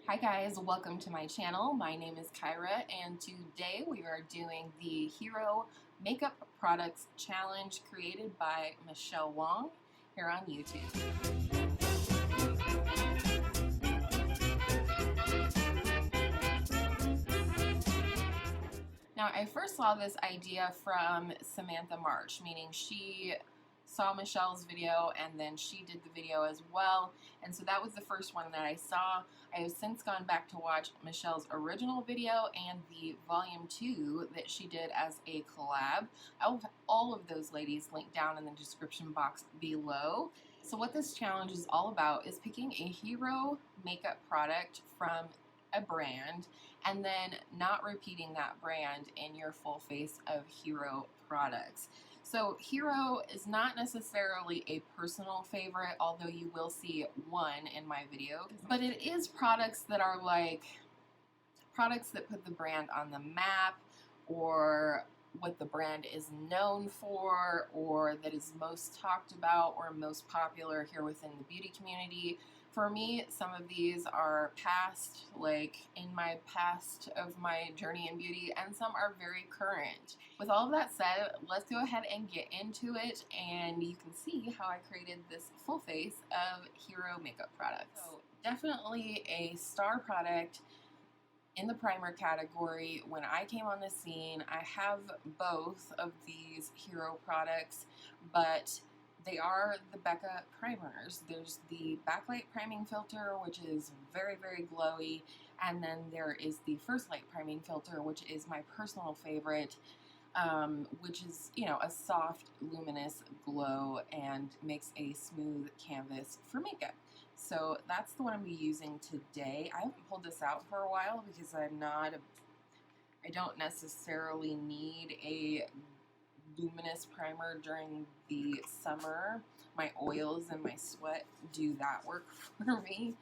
Hi guys, welcome to my channel. My name is Kyra and today we are doing the Hero Makeup Products Challenge created by Michelle Wang here on YouTube. Now I first saw this idea from Samantha March, meaning she saw Michelle's video and then she did the video as well, and so that was the first one that I saw. I have since gone back to watch Michelle's original video and the volume 2 that she did as a collab. I will have all of those ladies linked down in the description box below. So what this challenge is all about is picking a hero makeup product from a brand and then not repeating that brand in your full face of hero products. So Hero is not necessarily a personal favorite, although you will see one in my video, but it is products that are like products that put the brand on the map, or what the brand is known for, or that is most talked about or most popular here within the beauty community. For me, some of these are past, like in my past of my journey in beauty, and some are very current. With all of that said, let's go ahead and get into it, and you can see how I created this full face of hero makeup products. So definitely a star product in the primer category. When I came on the scene, I have both of these hero products, but they are the BECCA primers. There's the backlight priming filter, which is very, very glowy, and then there is the first light priming filter, which is my personal favorite, which is, you know, a soft, luminous glow and makes a smooth canvas for makeup. So that's the one I'm using today. I haven't pulled this out for a while because I don't necessarily need a luminous primer during the summer. My oils and my sweat do that work for me.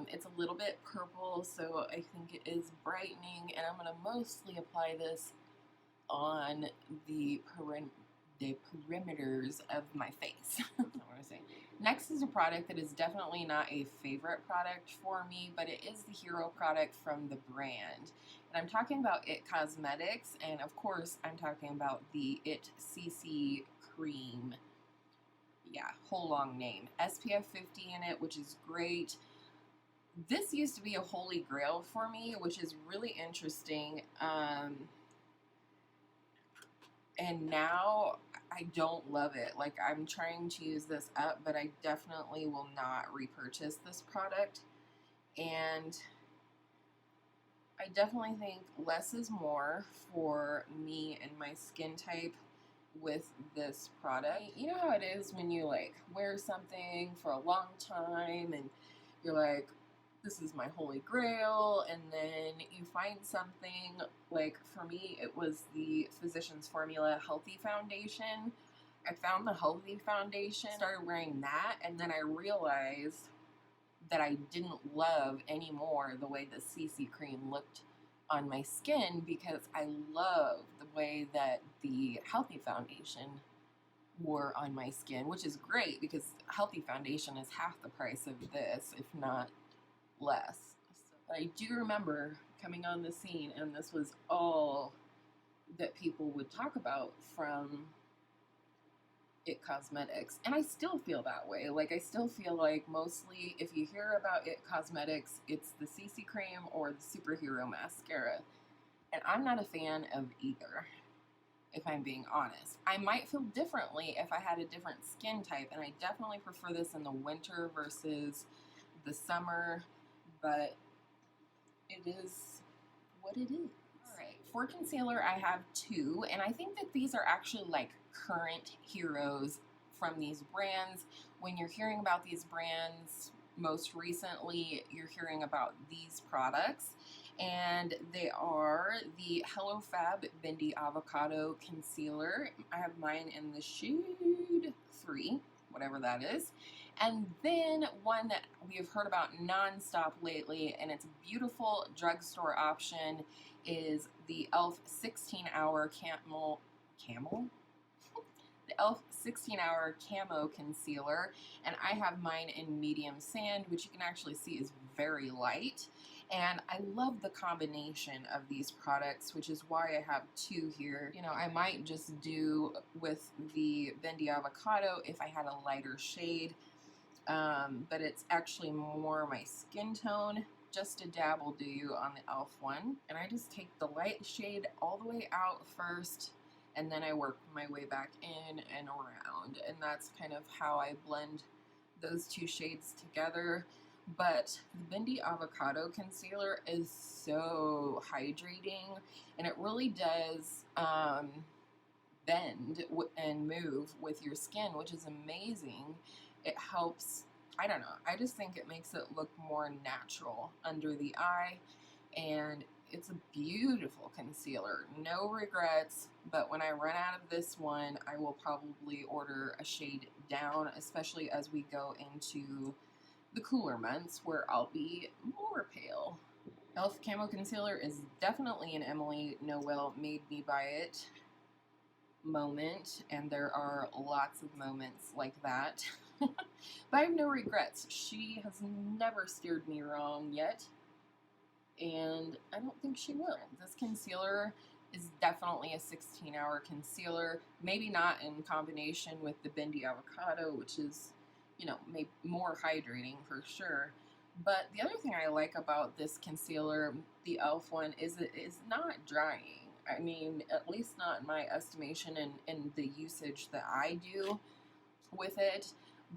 It's a little bit purple, so I think it is brightening, and I'm going to mostly apply this on the perimeters of my face. That's what I'm saying. Next is a product that is definitely not a favorite product for me, but it is the hero product from the brand. And I'm talking about IT Cosmetics, and of course I'm talking about the IT CC Cream. Yeah, whole long name. SPF 50 in it, which is great. This used to be a holy grail for me, which is really interesting. And now I don't love it. Like, I'm trying to use this up, but I definitely will not repurchase this product. And I definitely think less is more for me and my skin type with this product. You know how it is when you like wear something for a long time and you're like, this is my holy grail, and then you find something, like for me it was the Physicians Formula Healthy Foundation. I found the Healthy Foundation, started wearing that, and then I realized that I didn't love anymore the way the CC cream looked on my skin, because I love the way that the Healthy Foundation wore on my skin, which is great because Healthy Foundation is half the price of this, if not less. But I do remember coming on the scene and this was all that people would talk about from IT Cosmetics, and I still feel that way. Like, I still feel like mostly if you hear about IT Cosmetics, it's the CC cream or the superhero mascara, and I'm not a fan of either, if I'm being honest. I might feel differently if I had a different skin type, and I definitely prefer this in the winter versus the summer, but it is what it is. Alright, for concealer I have two, and I think that these are actually like current heroes from these brands. When you're hearing about these brands most recently, you're hearing about these products, and they are the FAB Bendy Avocado Concealer. I have mine in the shade 3, whatever that is. And then one that we have heard about nonstop lately, and it's a beautiful drugstore option, is the e.l.f. 16-hour Camel? The e.l.f. 16-hour Camo Concealer, and I have mine in medium sand, which you can actually see is very light. And I love the combination of these products, which is why I have two here. You know, I might just do with the Bendy Avocado if I had a lighter shade, but it's actually more my skin tone. Just a dab will do you on the e.l.f. one. And I just take the light shade all the way out first, and then I work my way back in and around. And that's kind of how I blend those two shades together. But the Bendy Avocado Concealer is so hydrating, and it really does bend and move with your skin, which is amazing. It helps, I don't know, I just think it makes it look more natural under the eye, and it's a beautiful concealer. No regrets, but when I run out of this one, I will probably order a shade down, especially as we go into the cooler months where I'll be more pale. e.l.f. Camo Concealer is definitely an Emily Noel made me buy it moment, and there are lots of moments like that. But I have no regrets. She has never steered me wrong yet, and I don't think she will. This concealer is definitely a 16-hour concealer, maybe not in combination with the Bendy Avocado, which is, you know, maybe more hydrating for sure. But the other thing I like about this concealer, the e.l.f. one, is it is not drying. I mean, at least not in my estimation and the usage that I do with it.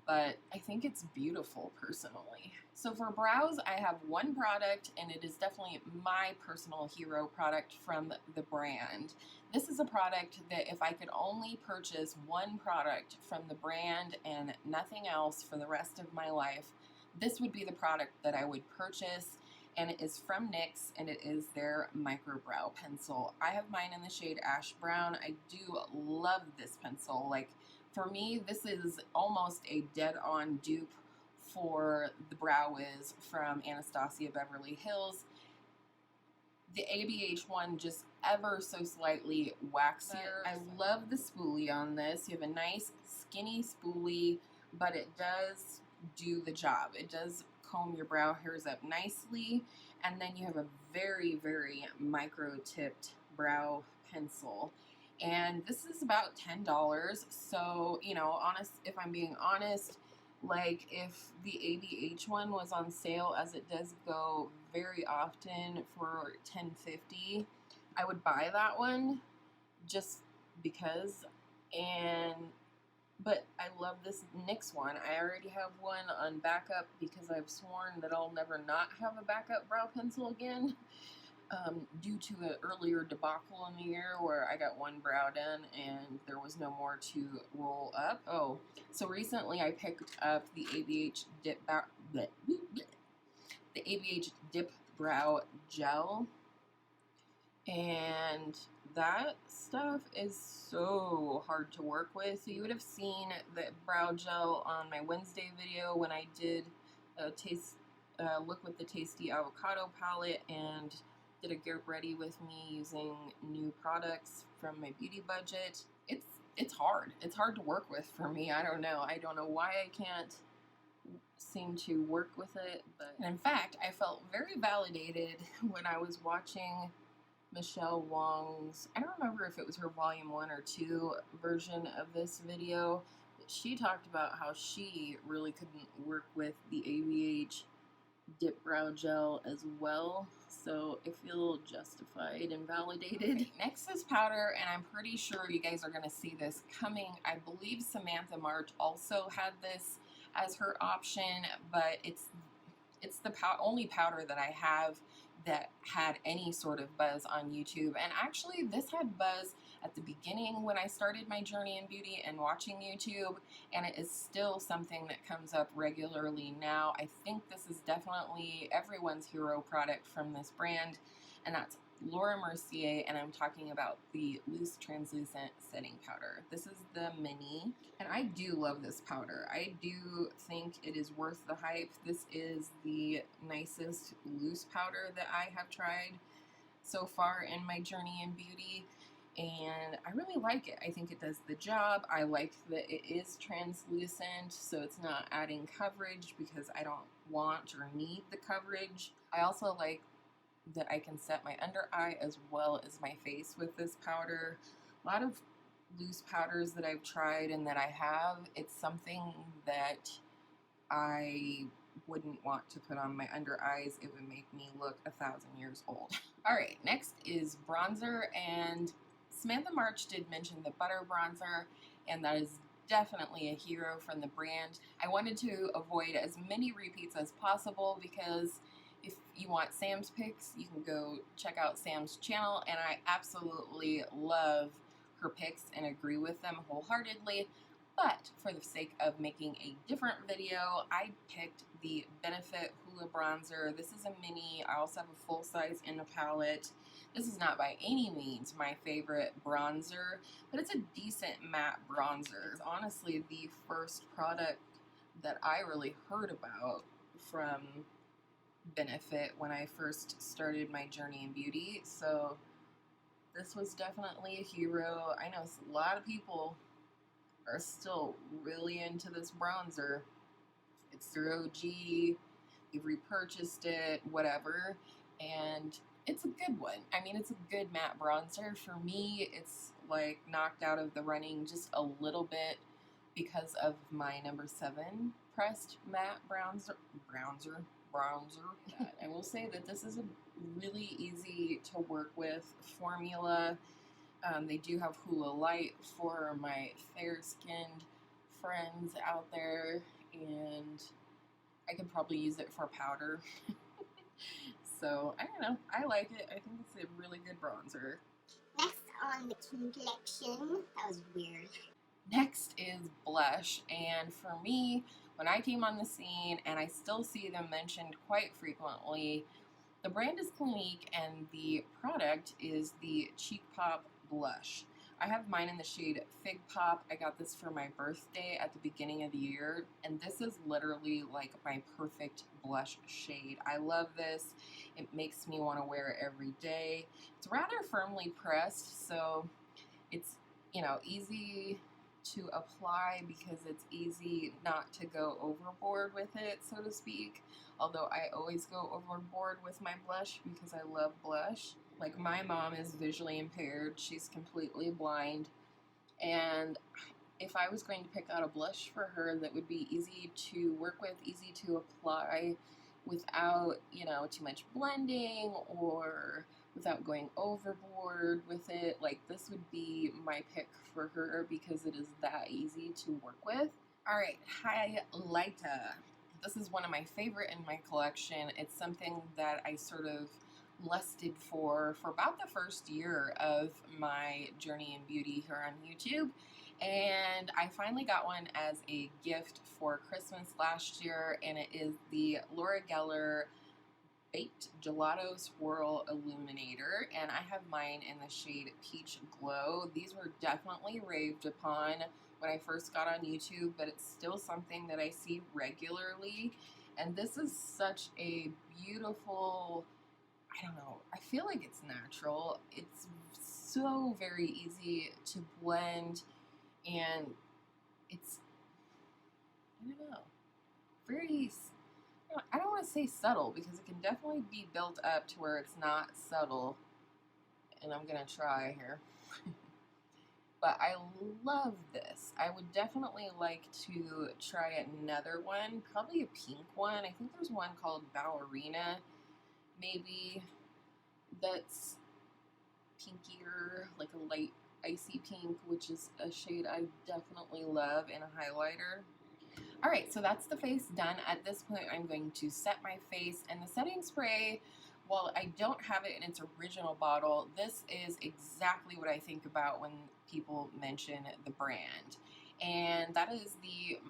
But I think it's beautiful personally. So for brows, I have one product, and it is definitely my personal hero product from the brand. This is a product that if I could only purchase one product from the brand and nothing else for the rest of my life, this would be the product that I would purchase. And it is from NYX, and it is their Microbrow pencil. I have mine in the shade Ash Brown. I do love this pencil. Like, for me, this is almost a dead-on dupe for the Brow Wiz from Anastasia Beverly Hills. The ABH one just ever so slightly waxier. I love the spoolie on this. You have a nice skinny spoolie, but it does do the job. It does comb your brow hairs up nicely, and then you have a very, very micro-tipped brow pencil. And this is about $10. So, you know, if I'm being honest, like if the ABH one was on sale, as it does go very often, for $10.50, I would buy that one just because. But I love this NYX one. I already have one on backup because I've sworn that I'll never not have a backup brow pencil again. Due to an earlier debacle in the year where I got one brow done and there was no more to roll up. Oh, so recently I picked up the ABH Dip Brow Gel, and that stuff is so hard to work with. So you would have seen the brow gel on my Wednesday video when I did a look with the Tasty Avocado palette and did a get ready with me using new products from my beauty budget. It's hard. It's hard to work with for me. I don't know. I don't know why I can't seem to work with it. But in fact, I felt very validated when I was watching Michelle Wang's, I don't remember if it was her volume 1 or 2 version of this video, but she talked about how she really couldn't work with the ABH Dip Brow Gel as well, so I feel justified and validated. Next is powder, and I'm pretty sure you guys are going to see this coming. I believe Samantha March also had this as her option, but it's the only powder that I have that had any sort of buzz on YouTube. And actually, this had buzz at the beginning when I started my journey in beauty and watching YouTube, and it is still something that comes up regularly now. I think this is definitely everyone's hero product from this brand, and that's Laura Mercier, and I'm talking about the Loose Translucent Setting Powder. This is the mini, and I do love this powder. I do think it is worth the hype. This is the nicest loose powder that I have tried so far in my journey in beauty, and I really like it. I think it does the job. I like that it is translucent, so it's not adding coverage because I don't want or need the coverage. I also like that I can set my under eye as well as my face with this powder. A lot of loose powders that I've tried and that I have, it's something that I wouldn't want to put on my under eyes. It would make me look 1,000 years old. All right, next is bronzer, and Samantha March did mention the butter bronzer, and that is definitely a hero from the brand. I wanted to avoid as many repeats as possible because if you want Sam's picks, you can go check out Sam's channel, and I absolutely love her picks and agree with them wholeheartedly. But for the sake of making a different video, I picked the Benefit Hoola bronzer. This is a mini. I also have a full size in the palette. This is not by any means my favorite bronzer, but it's a decent matte bronzer. It's honestly the first product that I really heard about from Benefit when I first started my journey in beauty. So this was definitely a hero. I know a lot of people are still really into this bronzer. It's their OG, you've repurchased it, whatever, and it's a good one. I mean, it's a good matte bronzer. For me, it's like knocked out of the running just a little bit because of my number 7 pressed matte bronzer. I will say that this is a really easy to work with formula. They do have Hoola Light for my fair-skinned friends out there, and I could probably use it for powder. So, I don't know. I like it. I think it's a really good bronzer. Next on the King collection, that was weird. Next is blush, and for me, when I came on the scene, and I still see them mentioned quite frequently, the brand is Clinique, and the product is the Cheek Pop blush. I have mine in the shade Fig Pop. I got this for my birthday at the beginning of the year, and this is literally like my perfect blush shade. I love this. It makes me want to wear it every day. It's rather firmly pressed, so it's, you know, easy to apply because it's easy not to go overboard with it, so to speak. Although I always go overboard with my blush because I love blush. Like, my mom is visually impaired. She's completely blind. And if I was going to pick out a blush for her that would be easy to work with, easy to apply without, you know, too much blending or without going overboard with it, like, this would be my pick for her because it is that easy to work with. All right, Highliner. This is one of my favorite in my collection. It's something that I sort of lusted for about the first year of my journey in beauty here on YouTube, and I finally got one as a gift for Christmas last year, and it is the Laura Geller Baked Gelato Swirl Illuminator, and I have mine in the shade Peach Glow. These were definitely raved upon when I first got on YouTube, but it's still something that I see regularly, and this is such a beautiful, I don't know, I feel like it's natural. It's so very easy to blend, and it's, I don't know, very, I don't want to say subtle because it can definitely be built up to where it's not subtle, and I'm going to try here. But I love this. I would definitely like to try another one, probably a pink one. I think there's one called Ballerina, maybe, that's pinkier, like a light icy pink, which is a shade I definitely love in a highlighter. Alright, so that's the face done. At this point, I'm going to set my face, and the setting spray, while I don't have it in its original bottle, this is exactly what I think about when people mention the brand. And that is the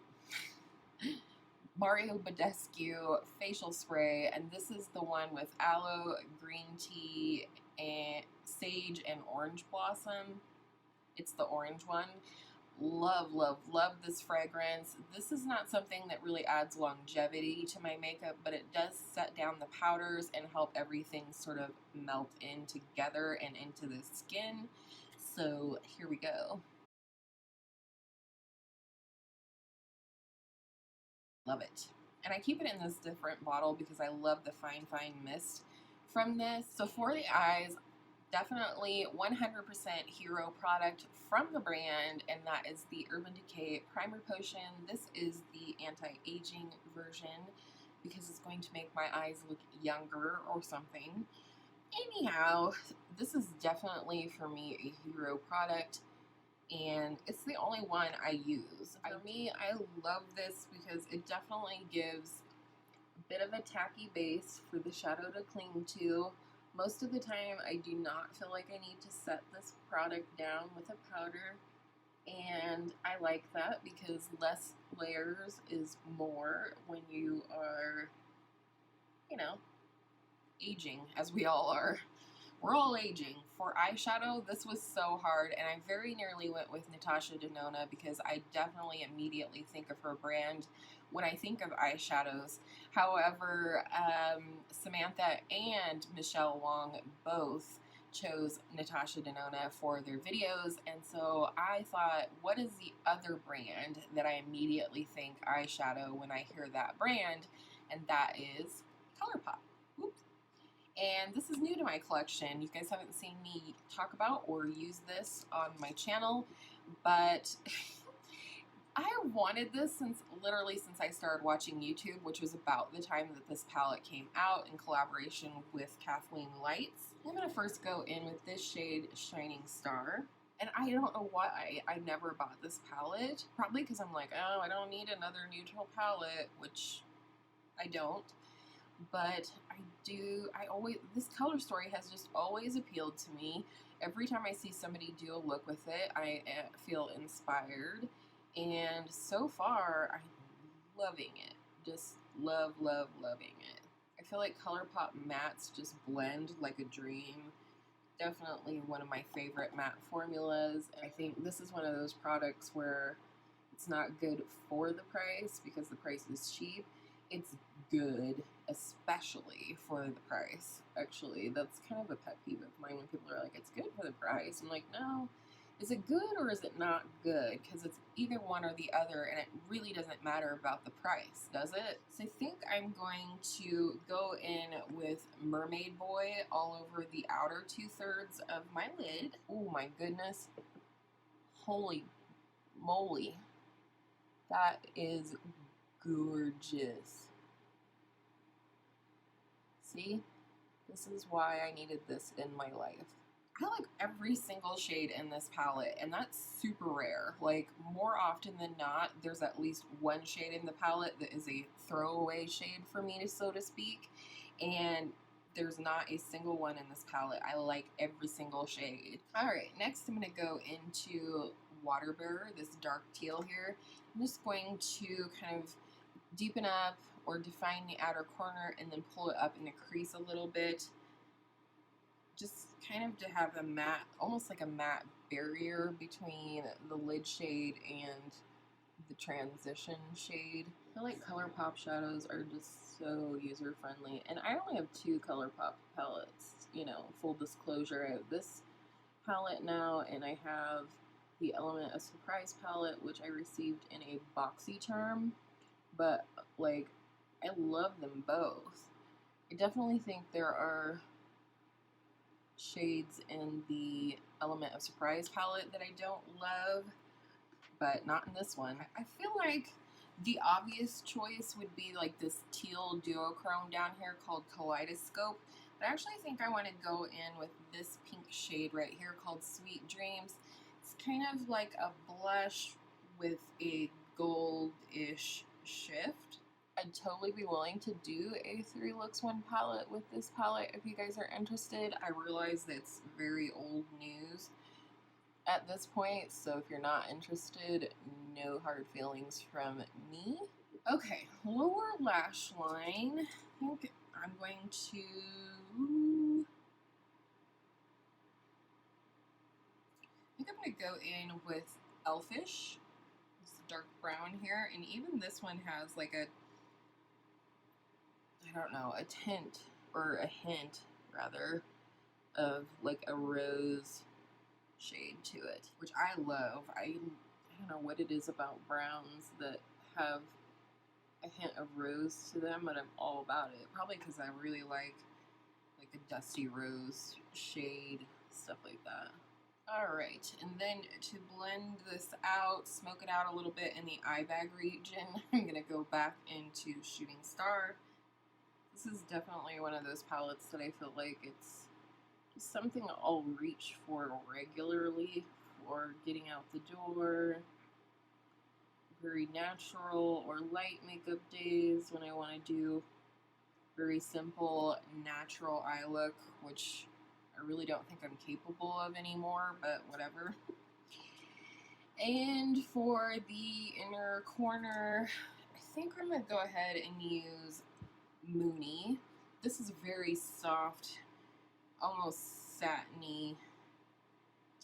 Badescu facial spray, and this is the one with aloe, green tea, and sage and orange blossom. It's the orange one. Love, love, love this fragrance. This is not something that really adds longevity to my makeup, but it does set down the powders and help everything sort of melt in together and into the skin. So here we go. Love it. And I keep it in this different bottle because I love the fine mist from this. So for the eyes, definitely 100% hero product from the brand, and that is the Urban Decay Primer Potion. This is the anti-aging version because it's going to make my eyes look younger or something. Anyhow, this is definitely for me a hero product, and it's the only one I use. For me, I love this because it definitely gives a bit of a tacky base for the shadow to cling to. Most of the time, I do not feel like I need to set this product down with a powder, and I like that because less layers is more when you are, you know, aging, as we all are. We're all aging. For eyeshadow, this was so hard, and I very nearly went with Natasha Denona because I definitely immediately think of her brand when I think of eyeshadows. However, Samantha and Michelle Wang both chose Natasha Denona for their videos, and so I thought, what is the other brand that I immediately think eyeshadow when I hear that brand? And that is ColourPop. Oops. And this is new to my collection. You guys haven't seen me talk about or use this on my channel, but I wanted this literally since I started watching YouTube, which was about the time that this palette came out in collaboration with Kathleen Lights. I'm gonna first go in with this shade, Shining Star. And I don't know why I never bought this palette. Probably because I'm like, oh, I don't need another neutral palette, which I don't. But this color story has just always appealed to me. Every time I see somebody do a look with it, I feel inspired. And so far, I'm loving it. Just loving it. I feel like ColourPop mattes just blend like a dream. Definitely one of my favorite matte formulas. I think this is one of those products where it's not good for the price because the price is cheap. It's good, especially for the price. Actually, that's kind of a pet peeve of mine when people are like, it's good for the price. I'm like, no. Is it good or is it not good? Because it's either one or the other, and it really doesn't matter about the price, does it? So I think I'm going to go in with Mermaid Boy all over the outer 2/3 of my lid. Oh my goodness. Holy moly. That is gorgeous. See? This is why I needed this in my life. I like every single shade in this palette, and that's super rare. Like, more often than not, there's at least one shade in the palette that is a throwaway shade for me, so to speak, and there's not a single one in this palette. I like every single shade. Alright, next I'm going to go into Water Bearer, this dark teal here. I'm just going to kind of deepen up or define the outer corner and then pull it up in the crease a little bit. Just kind of to have a matte, almost like a matte barrier between the lid shade and the transition shade. I feel like ColourPop shadows are just so user-friendly. And I only have 2 ColourPop palettes, you know, full disclosure. I have this palette now, and I have the Element of Surprise palette, which I received in a BoxyCharm. But, like, I love them both. I definitely think there are shades in the Element of Surprise palette that I don't love, but not in this one. I feel like the obvious choice would be like this teal duochrome down here called Kaleidoscope, but I actually think I want to go in with this pink shade right here called Sweet Dreams. It's kind of like a blush with a gold-ish shift. I'd totally be willing to do a 3 looks 1 palette with this palette if you guys are interested. I realize that's very old news at this point, so if you're not interested, no hard feelings from me. Okay, lower lash line. I think I'm going to... I think I'm going to go in with Elfish. This dark brown here, and even this one has like a, I don't know, a tint, or a hint, rather, of like a rose shade to it, which I love. I don't know what it is about browns that have a hint of rose to them, but I'm all about it. Probably because I really like a dusty rose shade, stuff like that. Alright, and then to blend this out, smoke it out a little bit in the eye bag region, I'm going to go back into Shooting Star. This is definitely one of those palettes that I feel like it's just something I'll reach for regularly for getting out the door. Very natural or light makeup days when I want to do very simple, natural eye look, which I really don't think I'm capable of anymore, but whatever. And for the inner corner, I think I'm going to go ahead and use Moony. This is very soft, almost satiny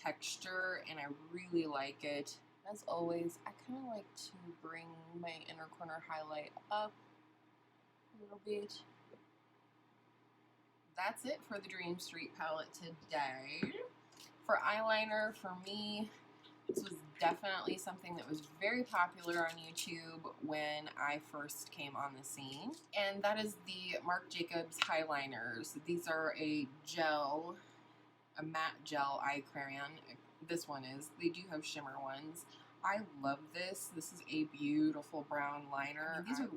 texture, and I really like it. As always, I kind of like to bring my inner corner highlight up a little bit. That's it for the Dream Street palette today. For eyeliner, for me, this was definitely something that was very popular on YouTube when I first came on the scene. And that is the Marc Jacobs Highliners. These are a gel, a matte gel eye crayon. This one is. They do have shimmer ones. I love this. This is a beautiful brown liner. I mean, these are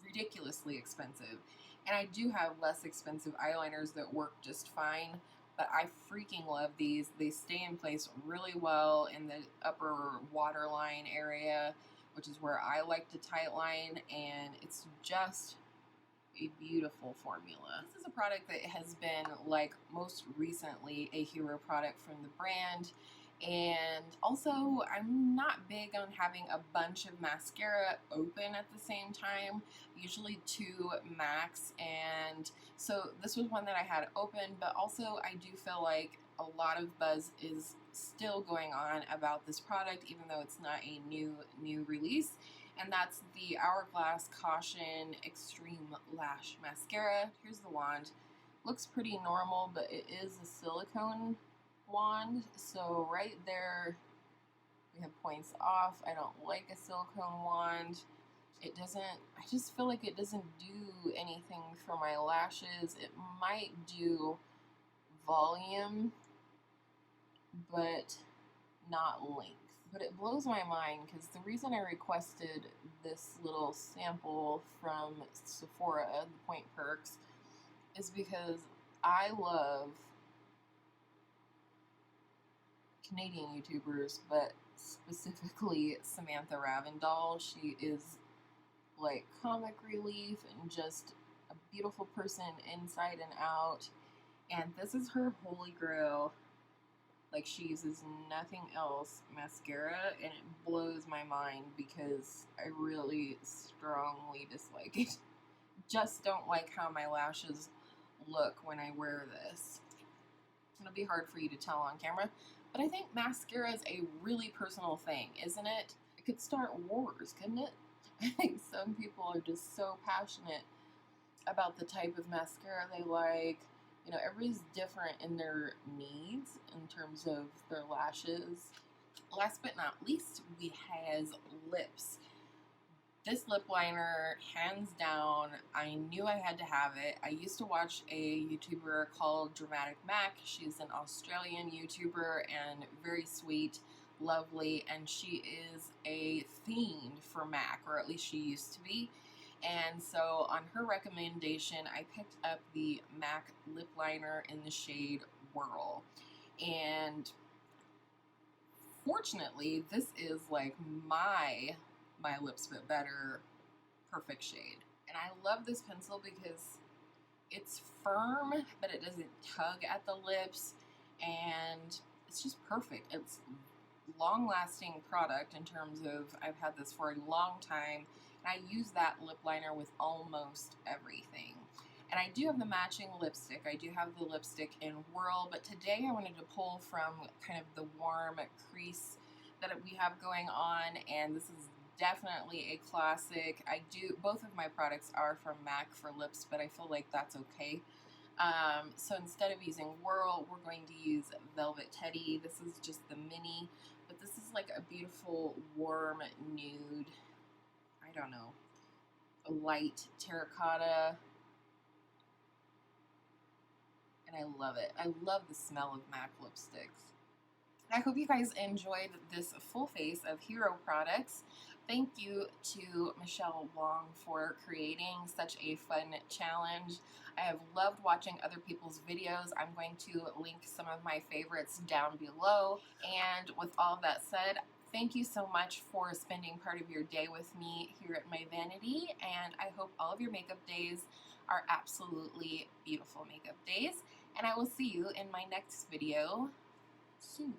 ridiculously expensive. And I do have less expensive eyeliners that work just fine, but I freaking love these. They stay in place really well in the upper waterline area, which is where I like to tightline, and it's just a beautiful formula. This is a product that has been, like, most recently a hero product from the brand. And also, I'm not big on having a bunch of mascara open at the same time, usually 2 max, and so this was one that I had open, but also I do feel like a lot of buzz is still going on about this product, even though it's not a new release, and that's the Hourglass Caution Extreme Lash Mascara. Here's the wand. Looks pretty normal, but it is a silicone wand, so right there we have points off. I don't like a silicone wand. It doesn't, I just feel like it doesn't do anything for my lashes. It might do volume, but not length. But it blows my mind because the reason I requested this little sample from Sephora, the Point Perks, is because I love Canadian YouTubers, but specifically Samantha Ravindal. She is like comic relief and just a beautiful person inside and out. And this is her holy grail. Like, she uses nothing else mascara, and it blows my mind because I really strongly dislike it. Just don't like how my lashes look when I wear this. It'll be hard for you to tell on camera, but I think mascara is a really personal thing, isn't it? It could start wars, couldn't it? I think some people are just so passionate about the type of mascara they like. You know, everybody's different in their needs in terms of their lashes. Last but not least, we has lips. This lip liner, hands down, I knew I had to have it. I used to watch a YouTuber called Dramatic Mac. She's an Australian YouTuber and very sweet, lovely, and she is a fiend for MAC, or at least she used to be. And so on her recommendation, I picked up the MAC lip liner in the shade Whirl. And fortunately, this is like my Lips But Better perfect shade. And I love this pencil because it's firm, but it doesn't tug at the lips, and it's just perfect. It's long-lasting product in terms of I've had this for a long time, and I use that lip liner with almost everything. And I do have the matching lipstick. I do have the lipstick in Whirl, but today I wanted to pull from kind of the warm crease that we have going on, and this is definitely a classic. Both of my products are from MAC for lips, but I feel like that's okay. So instead of using Whirl, we're going to use Velvet Teddy. This is just the mini, but this is like a beautiful warm nude, I don't know, a light terracotta, and I love it. I love the smell of MAC lipsticks. I hope you guys enjoyed this full face of hero products. Thank you to Michelle Wang for creating such a fun challenge. I have loved watching other people's videos. I'm going to link some of my favorites down below. And with all of that said, thank you so much for spending part of your day with me here at my vanity, and I hope all of your makeup days are absolutely beautiful makeup days. And I will see you in my next video soon.